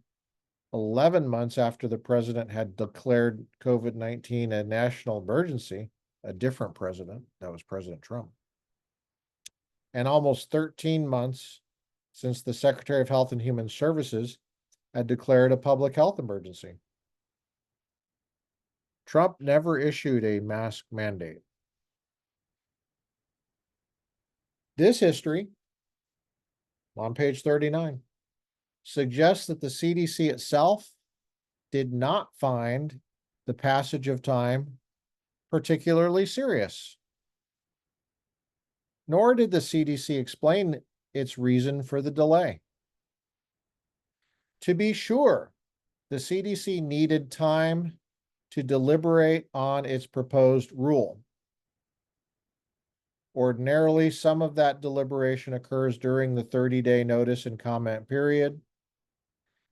11 months after the president had declared COVID-19 a national emergency, a different president, that was President Trump, and almost 13 months since the Secretary of Health and Human Services had declared a public health emergency. Trump never issued a mask mandate. This history, on page 39, suggests that the CDC itself did not find the passage of time particularly serious. Nor did the CDC explain its reason for the delay. To be sure, the CDC needed time to deliberate on its proposed rule. Ordinarily, some of that deliberation occurs during the 30-day notice and comment period.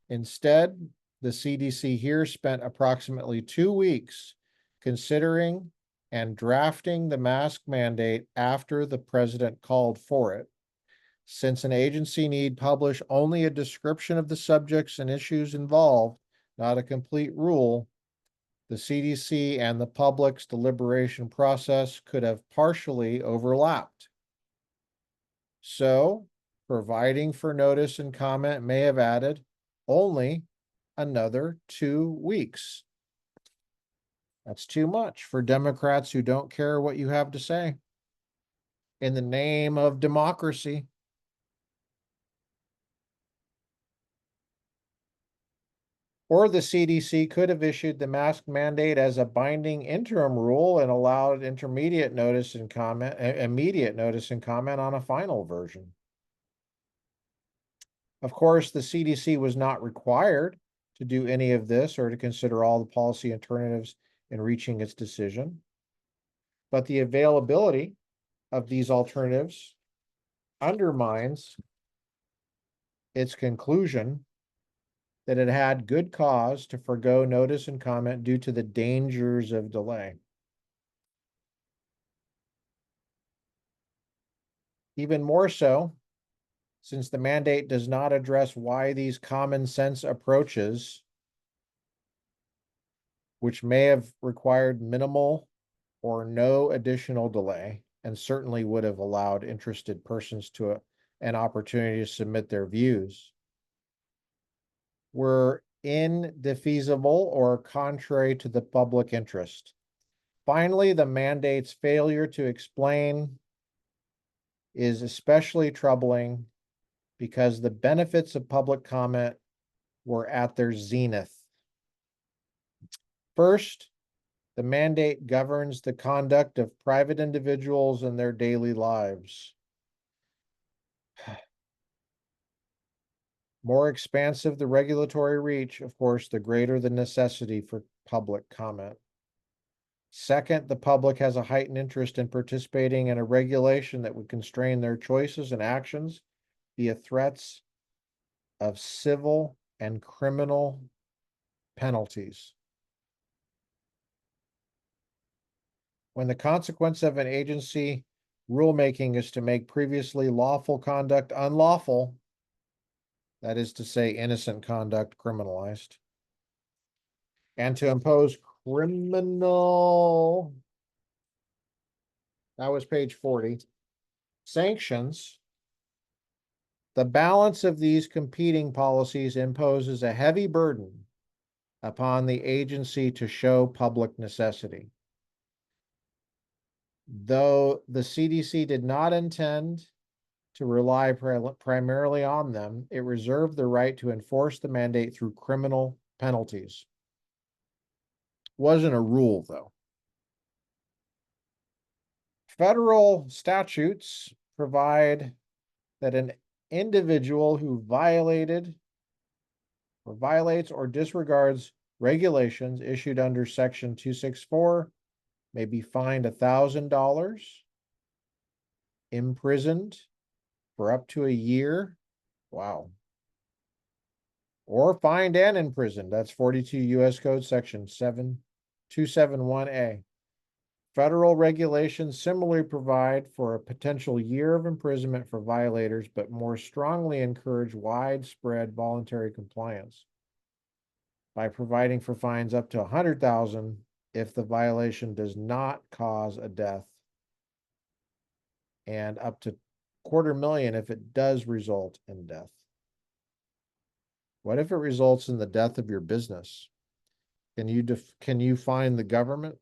Instead, the CDC here spent approximately 2 weeks considering and drafting the mask mandate after the president called for it. Since an agency need publish only a description of the subjects and issues involved, not a complete rule, the CDC and the public's deliberation process could have partially overlapped. So, providing for notice and comment may have added only another 2 weeks. That's too much for Democrats who don't care what you have to say. In the name of democracy. Or the CDC could have issued the mask mandate as a binding interim rule and allowed immediate notice and comment on a final version. Of course, the CDC was not required to do any of this or to consider all the policy alternatives in reaching its decision. But the availability of these alternatives undermines its conclusion that it had good cause to forgo notice and comment due to the dangers of delay. Even more so, since the mandate does not address why these common sense approaches, which may have required minimal or no additional delay, and certainly would have allowed interested persons to an opportunity to submit their views, were indefeasible or contrary to the public interest. Finally, the mandate's failure to explain is especially troubling because the benefits of public comment were at their zenith. First, the mandate governs the conduct of private individuals in their daily lives. More expansive the regulatory reach, of course, the greater the necessity for public comment. Second, the public has a heightened interest in participating in a regulation that would constrain their choices and actions via threats of civil and criminal penalties. When the consequence of an agency rulemaking is to make previously lawful conduct unlawful, that is to say, innocent conduct criminalized, and to impose criminal, that was page 40, sanctions, the balance of these competing policies imposes a heavy burden upon the agency to show public necessity. Though the CDC did not intend to rely primarily on them, it reserved the right to enforce the mandate through criminal penalties. Wasn't a rule, though. Federal statutes provide that an individual who violates or disregards regulations issued under Section 264 may be fined $1,000, imprisoned for up to a year. Wow. Or fined and imprisoned. That's 42 U.S. Code Section 7271A. Federal regulations similarly provide for a potential year of imprisonment for violators, but more strongly encourage widespread voluntary compliance by providing for fines up to $100,000 if the violation does not cause a death, and up to $250,000 if it does result in death. What if it results in the death of your business? Can you fine the government?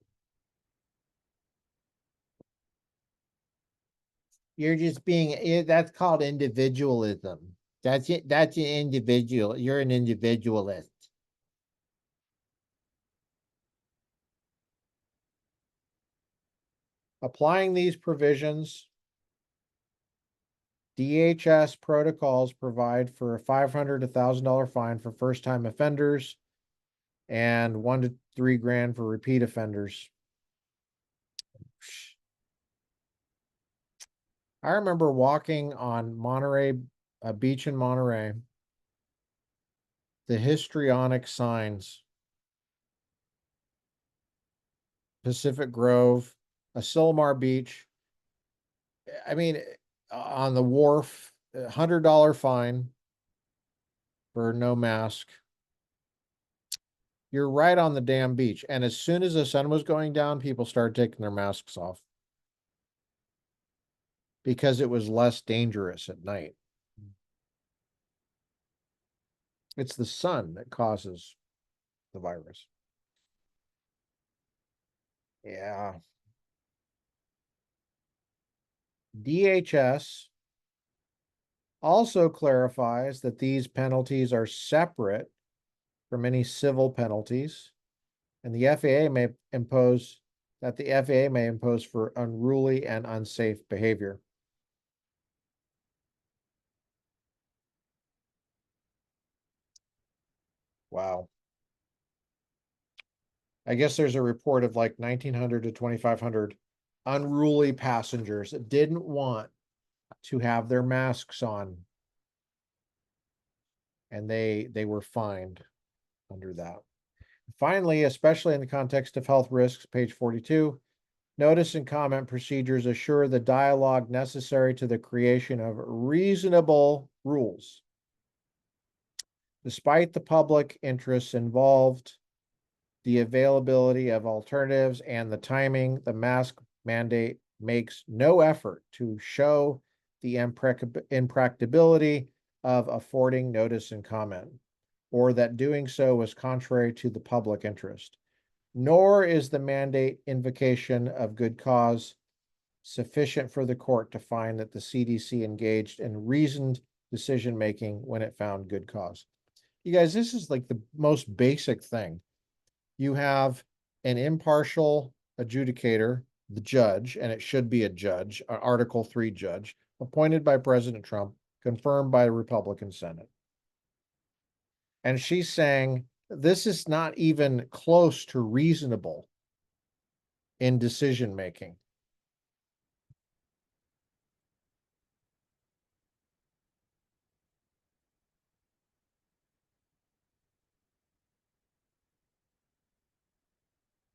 You're just being, that's called individualism. That's it. That's an individual. You're an individualist. Applying these provisions, DHS protocols provide for a $500 to $1,000 fine for first-time offenders and $1 to $3 grand for repeat offenders. I remember walking on Monterey, a beach in Monterey, the histrionic signs, Pacific Grove, Asilmar Beach. I mean, on the wharf, $100 fine for no mask. You're right on the damn beach. And as soon as the sun was going down, people started taking their masks off because it was less dangerous at night. It's the sun that causes the virus. Yeah. DHS also clarifies that these penalties are separate from any civil penalties, and the FAA may impose for unruly and unsafe behavior. Wow. I guess there's a report of like 1,900 to 2,500 unruly passengers that didn't want to have their masks on, and they were fined under that. Finally, especially in the context of health risks, page 42, notice and comment procedures assure the dialogue necessary to the creation of reasonable rules. Despite the public interests involved, the availability of alternatives, and the timing, the mask mandate makes no effort to show the impracticability of affording notice and comment, or that doing so was contrary to the public interest. Nor is the mandate invocation of good cause sufficient for the court to find that the CDC engaged in reasoned decision-making when it found good cause. You guys, this is like the most basic thing. You have an impartial adjudicator, the judge, and it should be a judge, an Article 3 judge, appointed by President Trump, confirmed by the Republican Senate. And she's saying this is not even close to reasonable in decision making.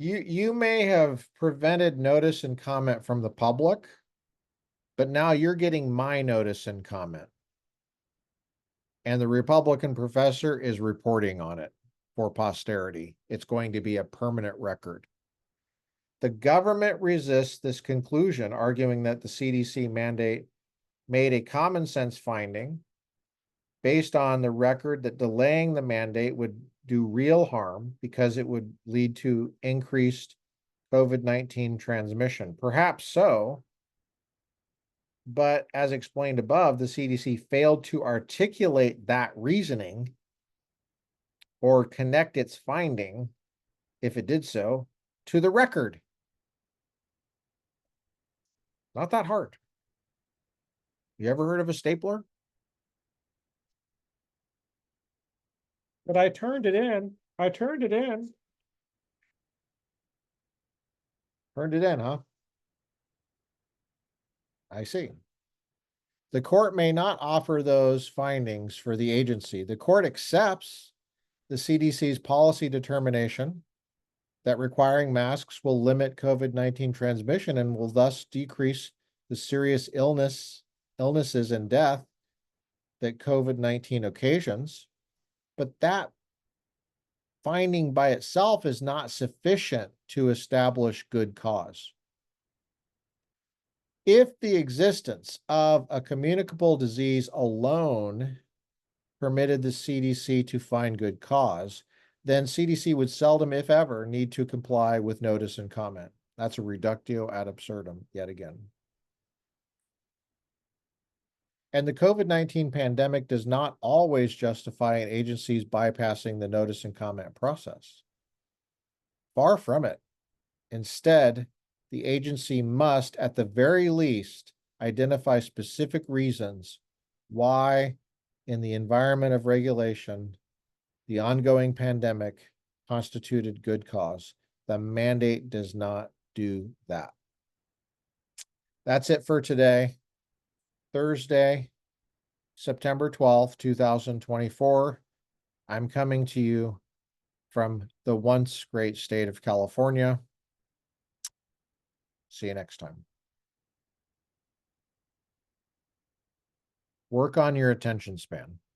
You may have prevented notice and comment from the public, but now you're getting my notice and comment. And the Republican professor is reporting on it for posterity. It's going to be a permanent record. The government resists this conclusion, arguing that the CDC mandate made a common sense finding based on the record that delaying the mandate would do real harm because it would lead to increased COVID-19 transmission. Perhaps so, but as explained above, the CDC failed to articulate that reasoning or connect its finding, if it did so, to the record. Not that hard. You ever heard of a stapler? But I turned it in. Turned it in, huh? I see. The court may not offer those findings for the agency. The court accepts the CDC's policy determination that requiring masks will limit COVID-19 transmission and will thus decrease the serious illnesses and death that COVID-19 occasions. But that finding by itself is not sufficient to establish good cause. If the existence of a communicable disease alone permitted the CDC to find good cause, then CDC would seldom, if ever, need to comply with notice and comment. That's a reductio ad absurdum, yet again. And the COVID-19 pandemic does not always justify an agency's bypassing the notice and comment process. Far from it. Instead, the agency must, at the very least, identify specific reasons why, in the environment of regulation, the ongoing pandemic constituted good cause. The mandate does not do that. That's it for today. Thursday, September 12th, 2024. I'm coming to you from the once great state of California. See you next time. Work on your attention span.